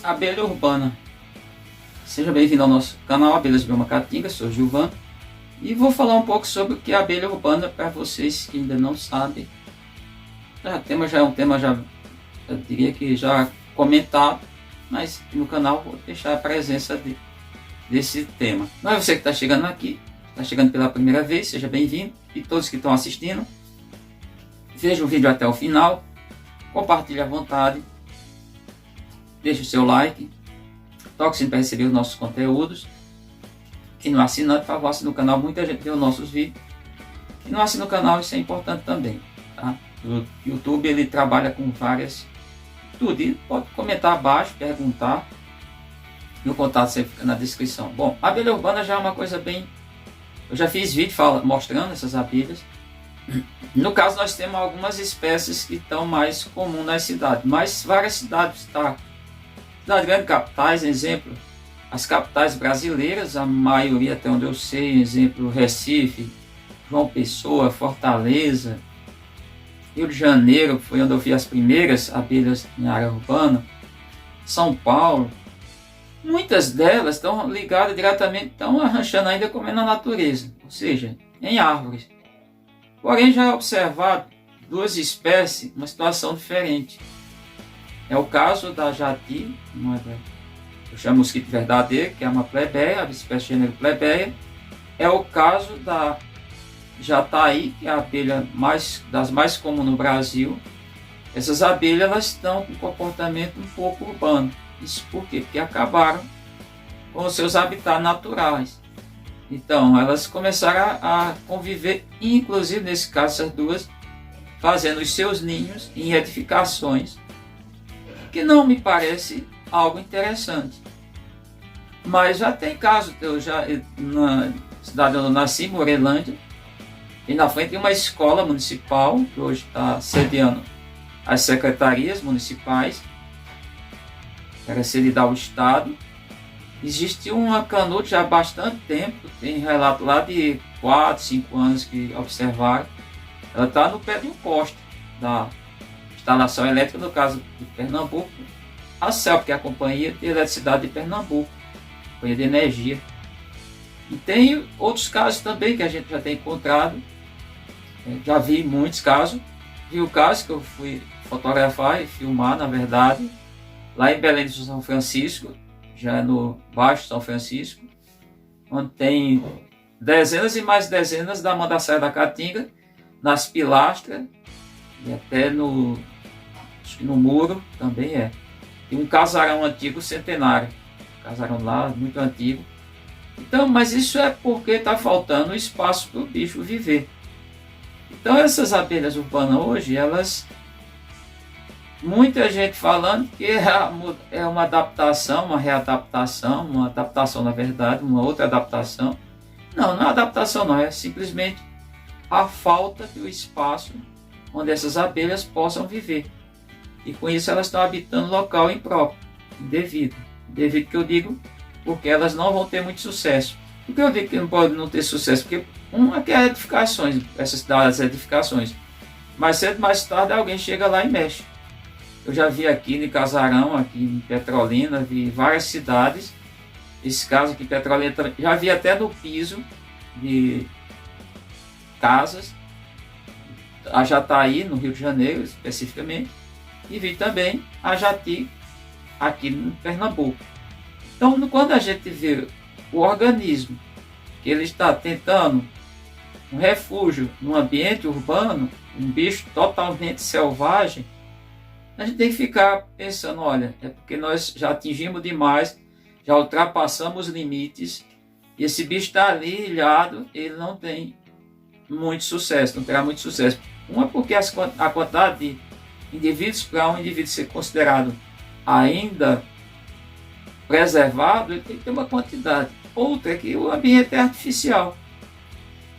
Abelha urbana. Seja bem-vindo ao nosso canal Abelhas Bioma Caatinga, sou Gilvan e vou falar um pouco sobre o que é abelha urbana para vocês que ainda não sabem. O tema já é um tema, eu diria que já comentado, mas no canal vou deixar a presença desse tema. Mas você que está chegando aqui, está chegando pela primeira vez, seja bem-vindo, e todos que estão assistindo, veja o vídeo até o final, compartilhe à vontade, deixe o seu like, toque o sininho para receber os nossos conteúdos. Quem não é assinante, por favor, assine o canal, muita gente vê os nossos vídeos. Quem não assina o canal, isso é importante também, tá? O YouTube ele trabalha com várias tudo, e pode comentar abaixo, perguntar, e o contato sempre fica na descrição. Bom, a abelha urbana já é uma coisa bem... Eu já fiz vídeo mostrando essas abelhas. No caso, nós temos algumas espécies que estão mais comuns nas cidades, mas várias cidades, tá? Cidades grandes, capitais, exemplo, as capitais brasileiras, a maioria até onde eu sei, exemplo, Recife, João Pessoa, Fortaleza, Rio de Janeiro, foi onde eu vi as primeiras abelhas em área urbana, São Paulo. Muitas delas estão ligadas diretamente, estão arranchando ainda comendo a natureza, ou seja, em árvores. Porém, já é observado duas espécies, uma situação diferente. É o caso da jati, eu chamo mosquito verdadeiro, que é uma plebeia, a espécie gênero plebeia. É o caso da jataí, que é a abelha das mais comuns no Brasil. Essas abelhas elas estão com um comportamento um pouco urbano. Isso por quê? Porque acabaram com os seus habitats naturais. Então, elas começaram a conviver, inclusive nesse caso, essas duas, fazendo os seus ninhos em edificações, que não me parece algo interessante. Mas já tem caso, na cidade onde eu nasci, Morelândia, e na frente tem uma escola municipal, que hoje está sediando as secretarias municipais, era sede ao Estado. Existe uma canudo já há bastante tempo, tem relato lá de 4, 5 anos que observaram. Ela está no pé de um poste da instalação elétrica, no caso de Pernambuco, a CELP, que é a Companhia de Eletricidade de Pernambuco, Companhia de Energia. E tem outros casos também que a gente já tem encontrado, já vi muitos casos. Vi o caso que eu fui fotografar e filmar, na verdade, lá em Belém do São Francisco, já no Baixo São Francisco, onde tem dezenas e mais dezenas da mandaçaia da caatinga, nas pilastras e até no muro também é. Tem um casarão antigo centenário, casarão lá muito antigo. Então, mas isso é porque está faltando espaço para o bicho viver. Então essas abelhas urbanas hoje, muita gente falando que é uma adaptação, uma readaptação, uma adaptação na verdade, uma outra adaptação. Não, não é adaptação não, é simplesmente a falta do espaço onde essas abelhas possam viver. E com isso elas estão habitando local impróprio, indevido. Indevido que eu digo porque elas não vão ter muito sucesso. Por que eu digo que não pode não ter sucesso? Porque uma que é edificações, essas das edificações. Mais cedo, mais tarde alguém chega lá e mexe. Eu já vi aqui em Casarão, aqui em Petrolina, vi várias cidades. Esse caso aqui em Petrolina também. Já vi até no piso de casas. A jataí, no Rio de Janeiro, especificamente. E vi também a jati aqui no Pernambuco. Então, quando a gente vê o organismo que ele está tentando um refúgio no ambiente urbano, um bicho totalmente selvagem, a gente tem que ficar pensando, olha, é porque nós já atingimos demais, já ultrapassamos os limites, e esse bicho está ali ilhado, ele não tem muito sucesso, não terá muito sucesso. Uma porque a quantidade de indivíduos para um indivíduo ser considerado ainda preservado, ele tem que ter uma quantidade. Outra é que o ambiente é artificial.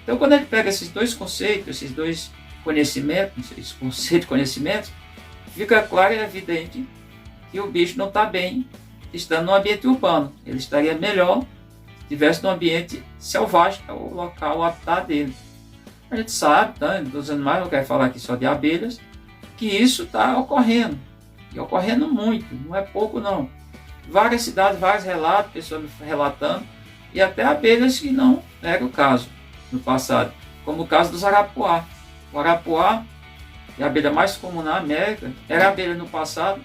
Então, quando a gente pega esses dois conceitos, esses dois conhecimentos, esse conceito de conhecimento, fica claro e evidente que o bicho não está bem estando no ambiente urbano. Ele estaria melhor se estivesse no ambiente selvagem, que é o local, o habitat dele. A gente sabe, tá, dos animais, não quero falar aqui só de abelhas, que isso está ocorrendo. E ocorrendo muito, não é pouco não. várias cidades, vários relatos, pessoas relatando, e até abelhas que não era o caso no passado, como o caso dos arapuá. O arapuá, que é a abelha mais comum na América, era a abelha no passado,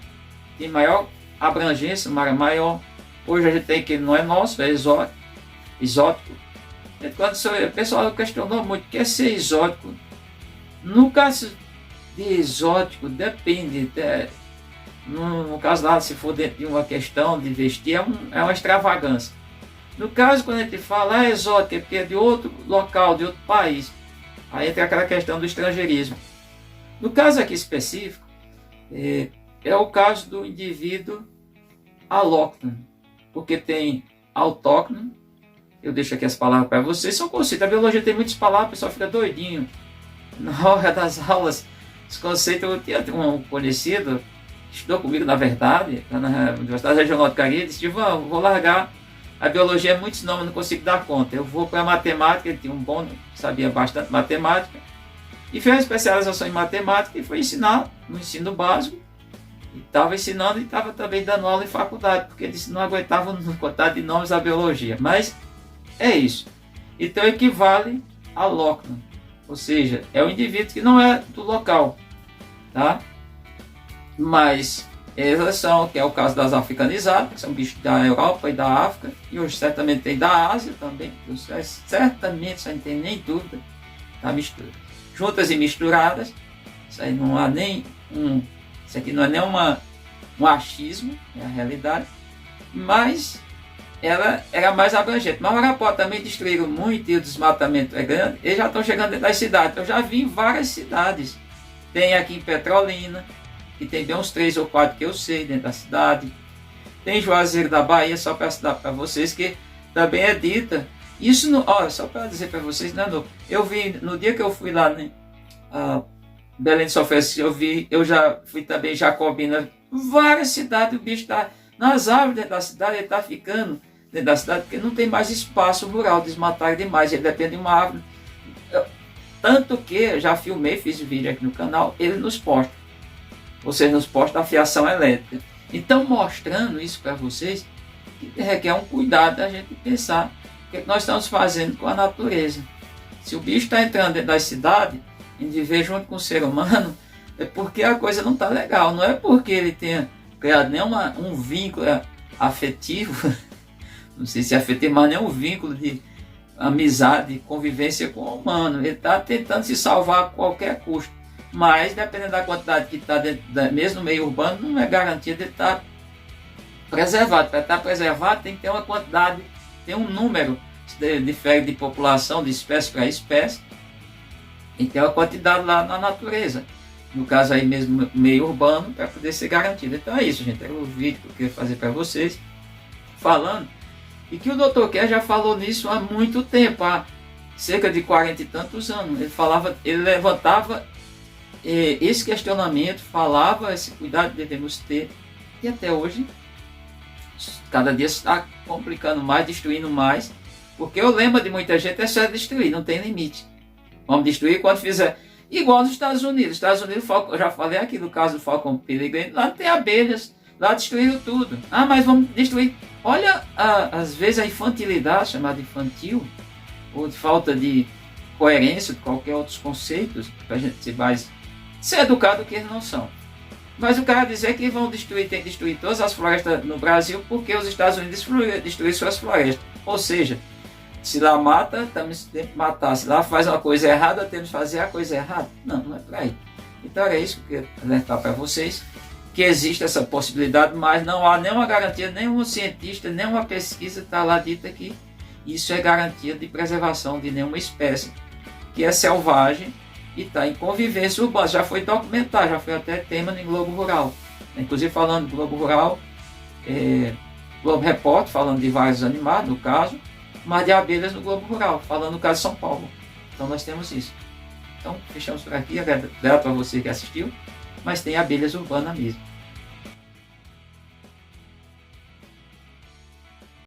tem maior abrangência, maior. Hoje a gente tem que não é nosso, é exótico. Quando o pessoal questionou muito o que é ser exótico. No caso de exótico, depende. No caso lá, se for dentro de uma questão de vestir, é uma extravagância. No caso, quando a gente fala exótico, é porque é de outro local, de outro país. Aí entra aquela questão do estrangeirismo. No caso aqui específico, é o caso do indivíduo alóctone, porque tem autóctone. Eu deixo aqui as palavras para vocês, são conceitos. A biologia tem muitas palavras, o pessoal fica doidinho. Na hora das aulas, os conceitos, eu tinha um conhecido, estudou comigo na verdade, na Universidade Regional do Cariri, disse: vou largar, a biologia é muitos nomes, não consigo dar conta. Eu vou para a matemática, ele tinha um bom, sabia bastante matemática, e fez uma especialização em matemática e foi ensinar no ensino básico. Estava ensinando e estava também dando aula em faculdade, porque ele disse que não aguentava a quantidade de nomes da biologia. Mas é isso. Então equivale a alóctone, ou seja, é o indivíduo que não é do local, tá? Mas elas são, que é o caso das africanizadas, que são bichos da Europa e da África, e hoje certamente tem da Ásia também, certamente, isso aí não tem nem dúvida, tá? Mistura. Juntas e misturadas, isso aí não há nem isso aqui não é nem um achismo, é a realidade, mas ela era mais abrangente. Mas o Arapuá também destruíram muito e o desmatamento é grande, eles já estão chegando dentro das cidades. Eu já vi em várias cidades, tem aqui em Petrolina, que tem bem uns 3 ou 4 que eu sei dentro da cidade, tem Juazeiro da Bahia, só para citar para vocês, que também é dita. Isso, só para dizer para vocês, né, eu vi, no dia que eu fui lá, né, Belém de São Francisco, eu já fui também em Jacobina, várias cidades, o bicho está nas árvores dentro da cidade, ele está ficando dentro da cidade, porque não tem mais espaço rural, desmataram demais, ele depende de uma árvore. Tanto que eu já filmei, fiz vídeo aqui no canal, ele nos posta, ou seja, nos posta a fiação elétrica. Então, mostrando isso para vocês, que requer um cuidado da gente pensar o que nós estamos fazendo com a natureza. Se o bicho está entrando dentro da cidade, em viver junto com o ser humano, é porque a coisa não está legal, não é porque ele tenha criado um vínculo afetivo, não sei se é afetivo, mas nem um vínculo de amizade, convivência com o humano. Ele está tentando se salvar a qualquer custo, mas dependendo da quantidade que está mesmo no meio urbano, não é garantia de estar preservado. Para estar preservado tem que ter uma quantidade, tem um número, difere de população, de espécie para espécie, tem que ter uma quantidade lá na natureza. No caso aí mesmo meio urbano, para poder ser garantido. Então é isso, gente. É o vídeo que eu queria fazer para vocês, falando, e que o Dr. Kerr já falou nisso há muito tempo, há cerca de 40 e tantos anos. Ele levantava esse questionamento, falava esse cuidado que devemos ter, e até hoje, cada dia está complicando mais, destruindo mais, porque o lema de muita gente é só destruir, não tem limite. Vamos destruir quando fizer. Igual nos Estados Unidos. Estados Unidos, eu já falei aqui no caso do Falcão Peregrino, lá tem abelhas, lá destruíram tudo. Mas vamos destruir. Olha, às vezes a infantilidade, chamada infantil, ou de falta de coerência de qualquer outros conceitos, para a gente ser educado que eles não são. Mas o cara dizer que vão destruir, tem que destruir todas as florestas no Brasil, porque os Estados Unidos destruíram suas florestas. Ou seja, se lá mata, temos que matar. Se lá faz uma coisa errada, temos que fazer a coisa errada. Não é por aí. Então era isso que eu queria alertar para vocês, que existe essa possibilidade, mas não há nenhuma garantia, nenhum cientista, nenhuma pesquisa está lá dita que isso é garantia de preservação de nenhuma espécie que é selvagem e está em convivência urbana. Já foi documentado, já foi até tema no Globo Rural. Inclusive falando do Globo Rural, Globo Repórter, falando de vários animais, no caso, mas de abelhas no Globo Rural, falando no caso de São Paulo. Então nós temos isso. Então fechamos por aqui, grato a você que assistiu, mas tem abelhas urbanas mesmo.